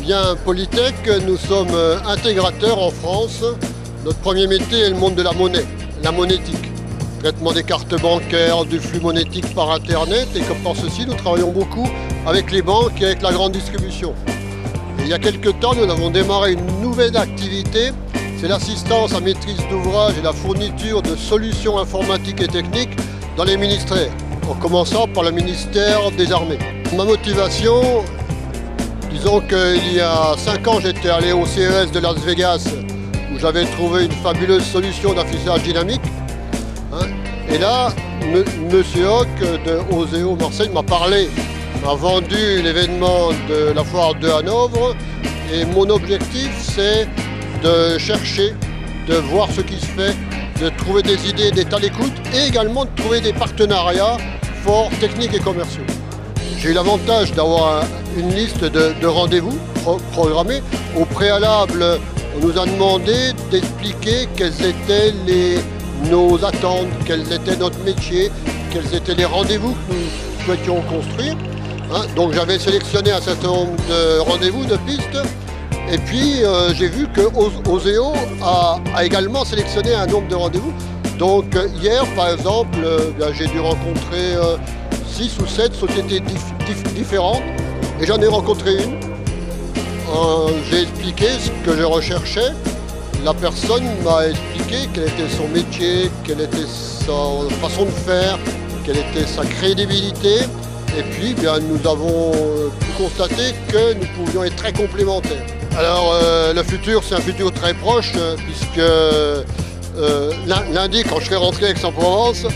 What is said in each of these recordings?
bien, Polytech, nous sommes intégrateurs en France. Notre premier métier est le monde de la monnaie, la monétique. Traitement des cartes bancaires, du flux monétique par Internet. Et comme par ceci, nous travaillons beaucoup avec les banques et avec la grande distribution. Et il y a quelques temps, nous avons démarré une nouvelle activité. C'est l'assistance à maîtrise d'ouvrage et la fourniture de solutions informatiques et techniques dans les ministères, en commençant par le ministère des Armées. Ma motivation, disons qu'il y a 5 ans, j'étais allé au CES de Las Vegas où j'avais trouvé une fabuleuse solution d'affichage dynamique. Et là, Monsieur Hoc de Oseo Marseille m'a parlé, m'a vendu l'événement de la foire de Hanovre. Et mon objectif, c'est de chercher, de voir ce qui se fait, de trouver des idées, d'être à l'écoute et également de trouver des partenariats forts, techniques et commerciaux. J'ai eu l'avantage d'avoir une liste de rendez-vous programmés. Au préalable, on nous a demandé d'expliquer quelles étaient nos attentes, quels étaient notre métier, quels étaient les rendez-vous que nous souhaitions construire. Donc j'avais sélectionné un certain nombre de rendez-vous, de pistes. Et puis j'ai vu que Oseo a également sélectionné un nombre de rendez-vous. Donc hier par exemple, j'ai dû rencontrer 6 ou 7 sociétés différentes et j'en ai rencontré une. J'ai expliqué ce que je recherchais. La personne m'a expliqué quel était son métier, quelle était sa façon de faire, quelle était sa crédibilité. Et puis nous avons pu constater que nous pouvions être très complémentaires. Alors le futur, c'est un futur très proche puisque lundi, quand je serai rentré à Aix-en-Provence,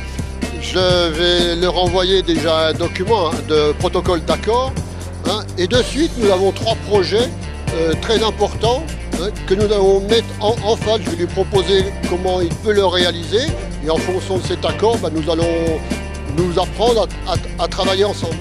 je vais leur envoyer déjà un document de protocole d'accord. Et de suite, nous avons 3 projets très importants que nous allons mettre en face. Je vais lui proposer comment il peut le réaliser. Et en fonction de cet accord, nous allons nous apprendre à travailler ensemble.